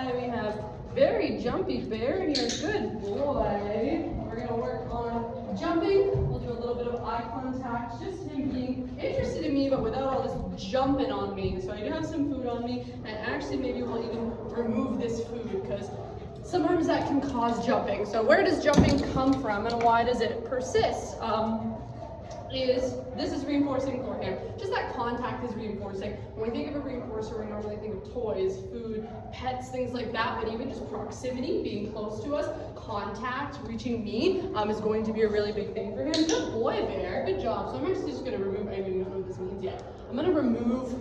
boy. We have very jumpy bear here. Good boy. We're going to work on jumping. We'll do a little bit of eye contact, just him being interested in me, but without all this jumping on me. So I do have some food on me, and actually maybe we'll even remove this food because sometimes that can cause jumping. So where does jumping come from and why does it persist? This is reinforcing for him. Just that contact is reinforcing. When we think of a reinforcer, we normally think of toys, food, pets, things like that, but even just proximity, being close to us, contact, reaching me, is going to be a really big thing for him. Good boy, Bear. Good job. So I'm actually just going to remove, I don't even know what this means yet. I'm going to remove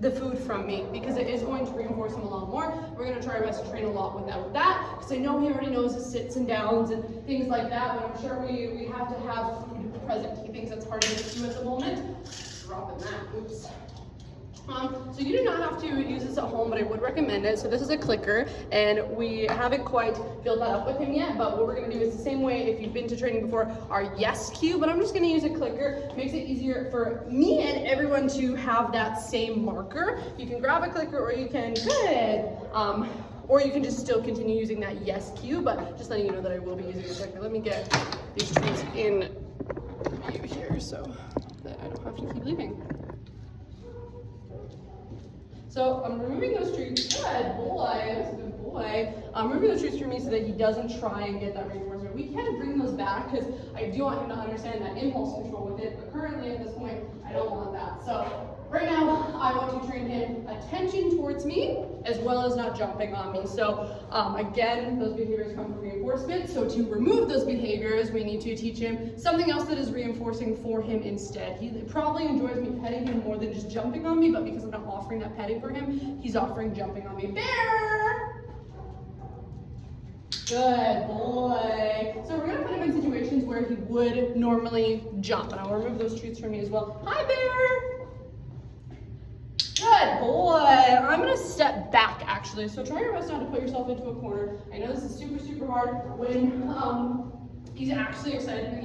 the food from me because it is going to reinforce him a lot more. We're going to try our best to train a lot without that because I know he already knows his sits and downs and things like that, but I'm sure we have to have food present. He thinks that's hard to get to at the moment. Dropping that. Oops. So you do not have to use this at home, but I would recommend it. So this is a clicker, and we haven't quite built that up with him yet, but what we're gonna do is the same way if you've been to training before, our yes cue, but I'm just gonna use a clicker. Makes it easier for me and everyone to have that same marker. You can grab a clicker or you can, or you can just still continue using that yes cue, but just letting you know that I will be using a clicker. Let me get these treats in view here so that I don't have to keep leaving. So I'm removing those treats. Good boy, that's a good boy. I'm removing those treats for me so that he doesn't try and get that reinforcement. We can bring those back because I do want him to understand that impulse control with it, but currently at this point, I don't want that. So right now, I want to train him attention towards me as well as not jumping on me. So again, those behaviors come from reinforcement. So to remove those behaviors, we need to teach him something else that is reinforcing for him instead. He probably enjoys me petting him more than just jumping on me, but because I'm not offering that petting for him, he's offering jumping on me. Bear! Good boy. So we're gonna put him in situations where he would normally jump, and I'll remove those treats from me as well. Hi, Bear! Good boy. I'm gonna step back actually. So try your best not to put yourself into a corner. I know this is super, super hard when he's actually excited and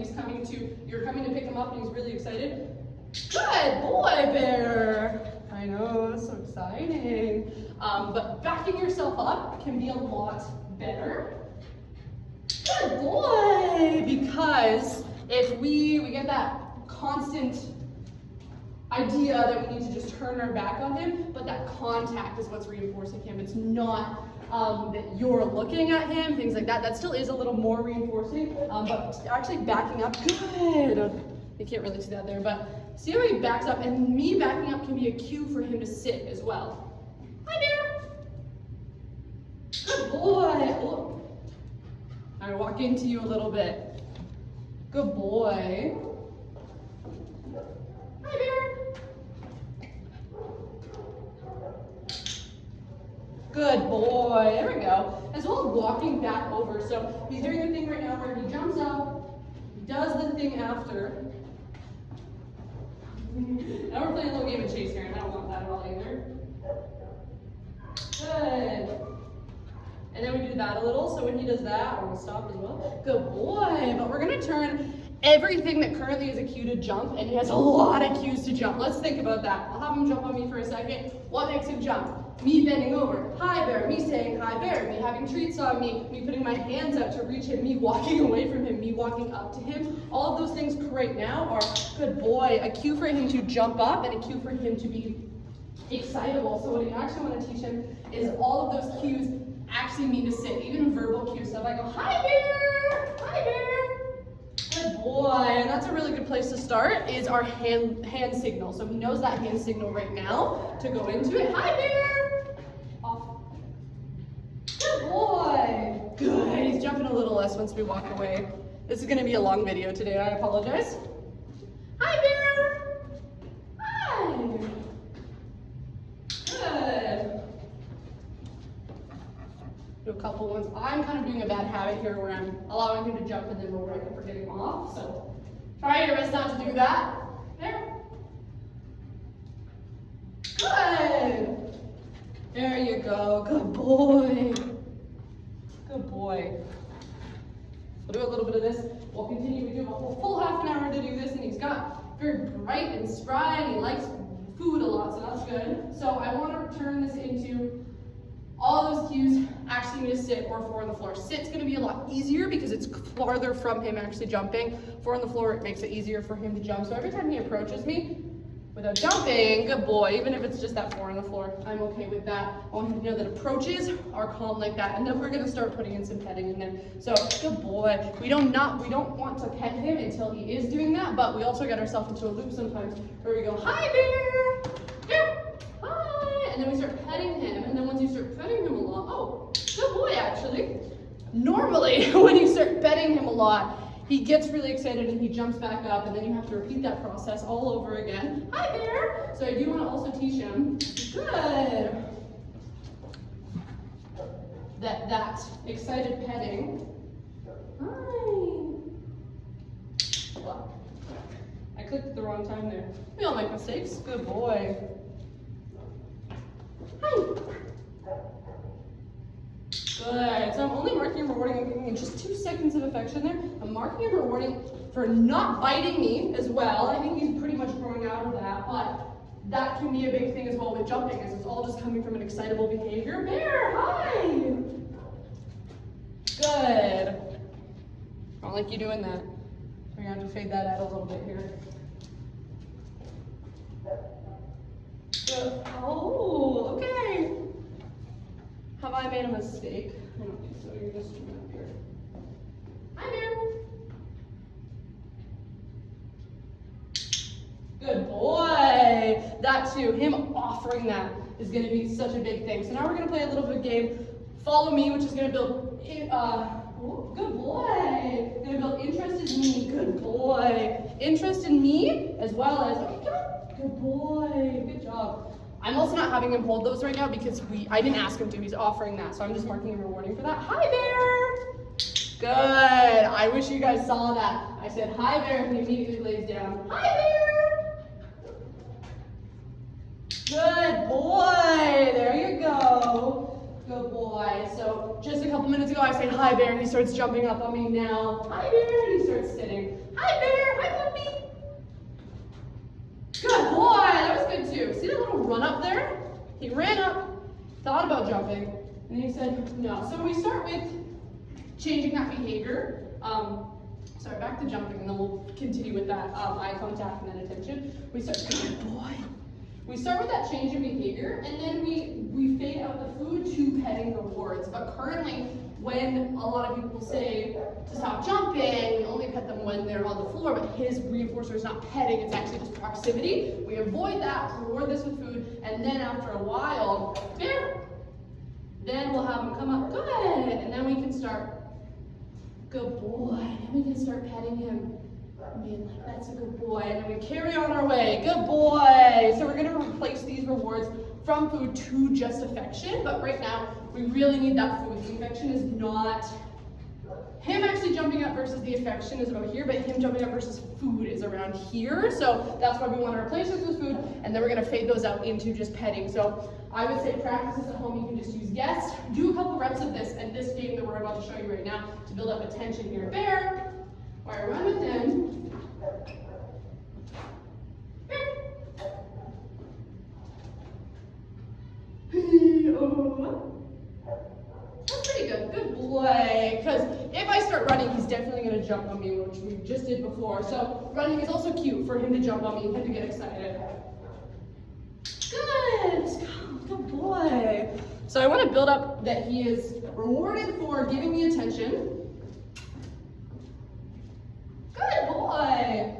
you're coming to pick him up and he's really excited. Good boy, Bear. I know, that's so exciting. But backing yourself up can be a lot better. Good boy. Because if we get that constant idea that we need to just turn our back on him, but that contact is what's reinforcing him. It's not that you're looking at him, things like that. That still is a little more reinforcing, but actually backing up, good. You can't really see that there, but see how he backs up, and me backing up can be a cue for him to sit as well. Hi, Bear. Good boy. Oh. I walk into you a little bit. Good boy. Hi, Bear. Good boy. There we go. As well as walking back over. So he's doing the thing right now where he jumps up, does the thing after. Now we're playing a little game of chase here, and I don't want that at all either. Good. And then we do that a little, so when he does that, we're gonna stop as well. Good boy. But we're gonna turn everything that currently is a cue to jump, and he has a lot of cues to jump. Let's think about that. I'll have him jump on me for a second. What makes him jump? Me bending over. Hi, Bear. Me saying hi, Bear. Me having treats on me. Me putting my hands out to reach him. Me walking away from him. Me walking up to him. All of those things right now are, good boy, a cue for him to jump up and a cue for him to be excitable. So what I actually want to teach him is all of those cues actually mean to sit, even verbal cues. So if I go, hi, Bear. Hi, Bear. Good boy, and that's a really good place to start is our hand signal. So he knows that hand signal right now to go into it. Hi, Bear. Off. Good boy. Good, he's jumping a little less once we walk away. This is gonna be a long video today, I apologize. Hi, Bear. Hi. Good. Do a couple ones. I'm kind of doing a bad habit here where I'm allowing him to jump and then we're working for getting him off. So try your best not to do that. There. Good. There you go. Good boy. Good boy. We'll do a little bit of this. We'll continue. We do a whole full half an hour to do this, and he's got very bright and spry, and he likes food a lot, so that's good. So I want to turn this into all those cues actually need to sit or 4 on the floor. Sit's gonna be a lot easier because it's farther from him actually jumping. 4 on the floor, it makes it easier for him to jump. So every time he approaches me, without jumping, good boy, even if it's just that 4 on the floor, I'm okay with that. I want him to know that approaches are calm like that, and then we're gonna start putting in some petting in there. So, good boy. We don't want to pet him until he is doing that, but we also get ourselves into a loop sometimes where we go, hi bear, bear, hi, and then we start petting him, and then once you start petting him a lot, oh, good boy actually. Normally, when you start petting him a lot, he gets really excited and he jumps back up, and then you have to repeat that process all over again. Hi there! So I do want to also teach him, good, that excited petting. Hi. Well, I clicked at the wrong time there. We all make mistakes. Good boy. Hi. Good. So I'm only marking and rewarding and giving him just 2 seconds of affection there. I'm marking and rewarding for not biting me as well. I think he's pretty much growing out of that, but that can be a big thing as well with jumping, is it's all just coming from an excitable behavior. Bear, hi! Good. I don't like you doing that. We're going to have to fade that out a little bit here. Good. Oh, okay. Have I made a mistake? I don't think so. You're just doing up here. Hi there. Good boy. That too. Him offering that is going to be such a big thing. So now we're going to play a little bit of game. Follow me, which is going to build. Good boy. Going to build interest in me. Good boy. Interest in me as well as. Good boy. Good job. I'm also not having him hold those right now because I didn't ask him to. He's offering that, so I'm just marking and rewarding for that. Hi bear. Good. I wish you guys saw that. I said hi bear, and he immediately lays down. Hi bear. Good boy. There you go. Good boy. So just a couple minutes ago, I said hi bear, and he starts jumping up on me now. Hi bear, and he starts sitting. Hi bear. Hi puppy. Good boy, that was good too. See that little run up there? He ran up, thought about jumping, and he said no. So we start with changing that behavior. Sorry, back to jumping, and then we'll continue with that eye contact and then attention. We start, good boy. We start with that change in behavior, and then we fade out the food to petting rewards. But currently, when a lot of people say to stop jumping, only pet them when they're on the floor, but his reinforcer is not petting, it's actually just proximity. We avoid that, reward this with food, and then after a while, bear, then we'll have him come up, good, and then we can start, good boy, and we can start petting him. Being like, that's a good boy, and then we carry on our way, good boy. So we're going to replace these rewards from food to just affection, but right now we really need that food. The affection is not him actually jumping up versus the affection is about here, but him jumping up versus food is around here. So that's why we want to replace this with food, and then we're going to fade those out into just petting. So I would say practice this at home. You can just use yes, do a couple reps of this and this game that we're about to show you right now to build up attention here. Bear, all right, run with him. That's pretty good. Good boy. Because if I start running, he's definitely going to jump on me, which we just did before. So running is also cute for him to jump on me and him to get excited. Good. Good boy. So I want to build up that he is rewarded for giving me attention. Good boy.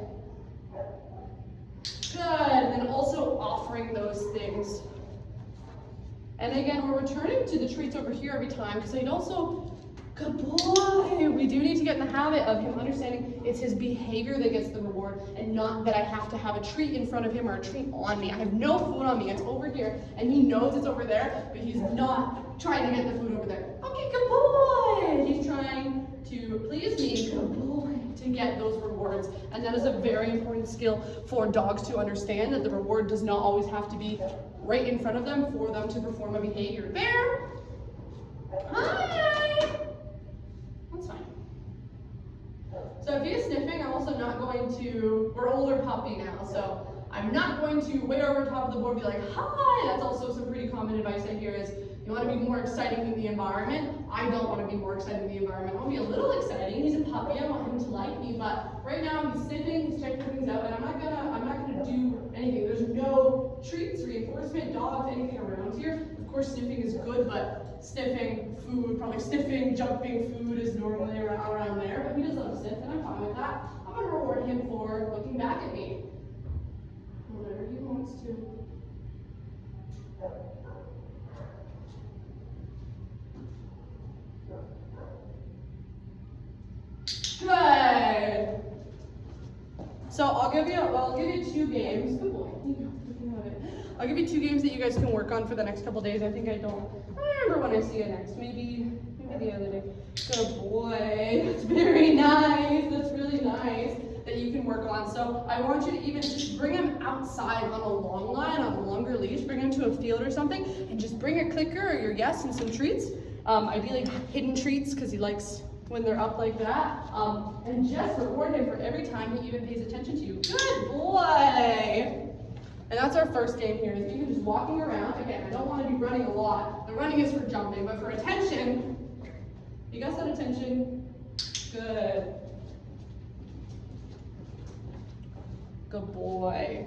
Good. And then also offering those things. And again, we're returning to the treats over here every time because I'd also, good boy. We do need to get in the habit of him understanding it's his behavior that gets the reward and not that I have to have a treat in front of him or a treat on me. I have no food on me. It's over here and he knows it's over there, but he's not trying to get the food over there. Okay, good boy. He's trying to please me, good boy, to get those rewards. And that is a very important skill for dogs to understand, that the reward does not always have to be right in front of them for them to perform a behavior. Bear, hi. That's fine. So if he is sniffing, I'm also not going to, we're older puppy now, so I'm not going to way over top of the board and be like, hi. That's also some pretty common advice I hear is, You want to be more exciting than the environment. I don't want to be more exciting than the environment. I want to be a little exciting. He's a puppy. I want him to like me, but right now he's sniffing, he's checking things out, and I'm not gonna do anything. There's no treats, reinforcement, dogs, anything around here. Of course, sniffing is good, but sniffing food, probably sniffing, jumping food is normally around there. But he does love to sniff, and I'm fine with that. I'm gonna reward him for looking back at me. Whatever he wants to. Good. So I'll give you 2 games. Good boy. I'll give you 2 games that you guys can work on for the next couple days. I remember when I see you next. Maybe the other day. Good boy. That's very nice. That's really nice that you can work on. So I want you to even just bring him outside on a long line, on a longer leash. Bring him to a field or something, and just bring a clicker or your yes and some treats. Ideally hidden treats because he likes when they're up like that. And just reward him for every time he even pays attention to you. Good boy. And that's our first game here, is even just walking around. Again, I don't want to be running a lot. The running is for jumping, but for attention, you got that attention? Good. Good boy.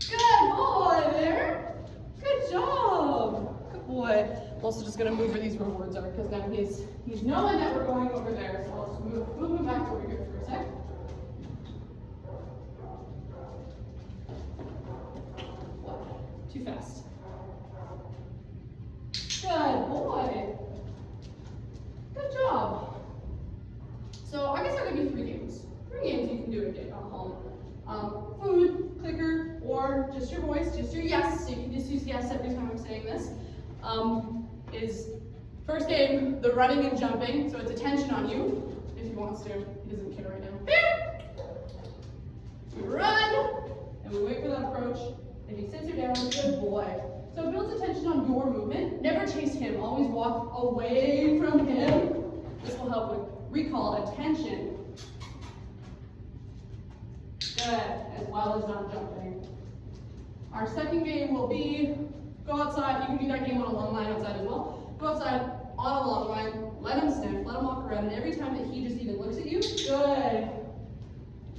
Good boy there. Good job. Good boy. I'm also just going to move where these rewards are because now he's knowing that we're going over there. So I'll just move him back over here for a sec. Too fast. Good boy. Good job. So I guess I'll give you 3 games. 3 games you can do at home. Food, clicker, or just your voice, just your yes. So you can just use yes every time I'm saying this. Is first game, the running and jumping. So it's attention on you, if he wants to. He doesn't care right now. We run, and we wait for that approach. If he sits her down, good boy. So it builds attention on your movement. Never chase him. Always walk away from him. This will help with recall attention. Good, as well as not jumping. Our second game will be go outside. You can do that game on a long line outside as well. Go outside on a long line. Let him sniff. Let him walk around. And every time that he just even looks at you, good.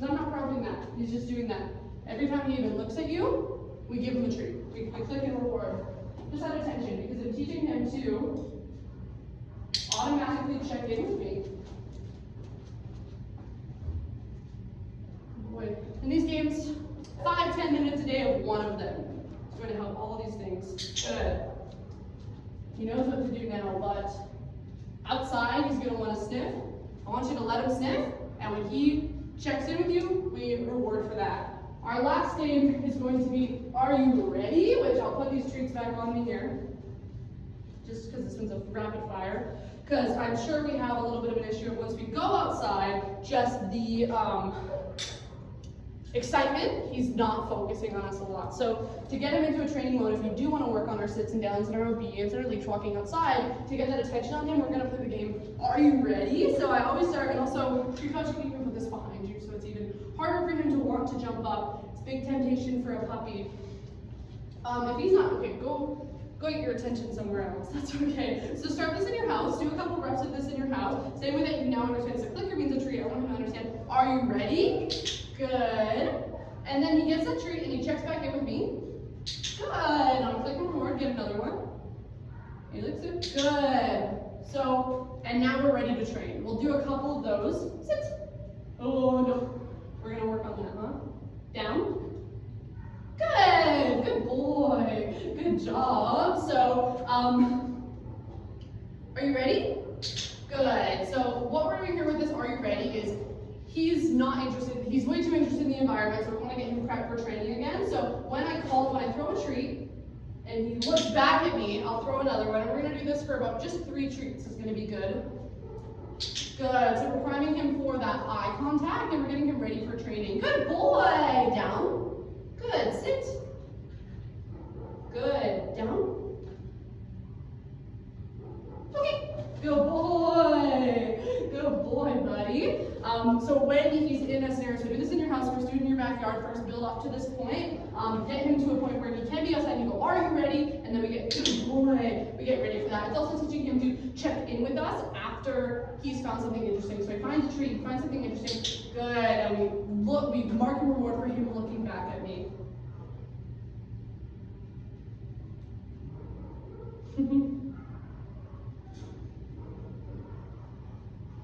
I'm not prompting that. He's just doing that. Every time he even looks at you, we give him a treat. We click and reward. Just out of attention, because I'm teaching him to automatically check in with me. Boy. In these games, 5-10 minutes a day of one of them. It's going to help all of these things. Good. He knows what to do now, but outside he's going to want to sniff. I want you to let him sniff, and when he checks in with you, we reward for that. Our last game is going to be, are you ready? Which I'll put these treats back on me here, just because this one's a rapid fire. Because I'm sure we have a little bit of an issue once we go outside, just the excitement, he's not focusing on us a lot. So to get him into a training mode, if you do want to work on our sits and downs and our obedience and our leash walking outside, to get that attention on him, we're going to play the game, are you ready? So I always start, and also, your coach can even put this behind you, so it's even harder for him to want to jump up. It's a big temptation for a puppy. If he's not, okay, go get your attention somewhere else, that's okay. So start this in your house, do a couple reps of this in your house. Same way that you now understand, so clicker means a treat. I want him to understand, are you ready? Good. And then he gets that treat and he checks back in with me. Good. I'll click and reward, get another one. He looks good. Good. So, and now we're ready to train. We'll do a couple of those. Sit. Oh no. We're gonna work on that, huh? Down. Good. Good boy. Good job. So, are you ready? Good. So what we're doing here with this, are you ready, is he's not interested, he's way too interested in the environment, so we want to get him prepped for training again. So when I throw a treat, and he looks back at me, I'll throw another one. And we're going to do this for about just 3 treats. It's going to be good. Good. So we're priming him for that eye contact, and we're getting him ready for training. Good boy. Down. Good. Sit. Good. Down. Okay. Good boy. Good boy, buddy. So when he's in a scenario, so do this in your house, or student in your progress build up to this point. Get him to a point where he can be outside and you go, are you ready? And then we get, good boy, we get ready for that. It's also teaching him to check in with us after he's found something interesting. So he finds a tree, he finds something interesting, good, and we mark a reward for him looking back at me. Did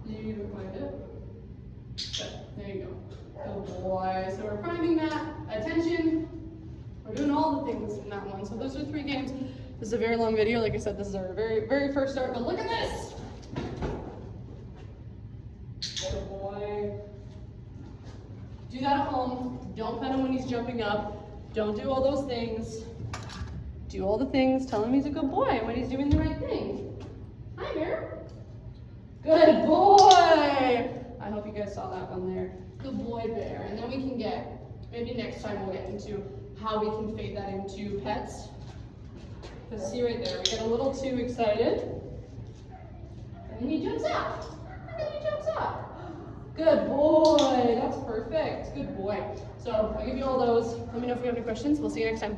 you even find it? Good, there you go. Good boy. So we're priming that. Attention. We're doing all the things in that one. So those are 3 games. This is a very long video. Like I said, this is our very, very first start, but look at this. Good boy. Do that at home. Don't pet him when he's jumping up. Don't do all those things. Do all the things. Tell him he's a good boy when he's doing the right thing. Hi, Bear. Good boy. I hope you guys saw that one there. Good boy, Bear. And then we can get, maybe next time we'll get into how we can fade that into pets. Because see right there, we get a little too excited. And then he jumps up. And then he jumps up. Good boy. That's perfect. Good boy. So I'll give you all those. Let me know if you have any questions. We'll see you next time.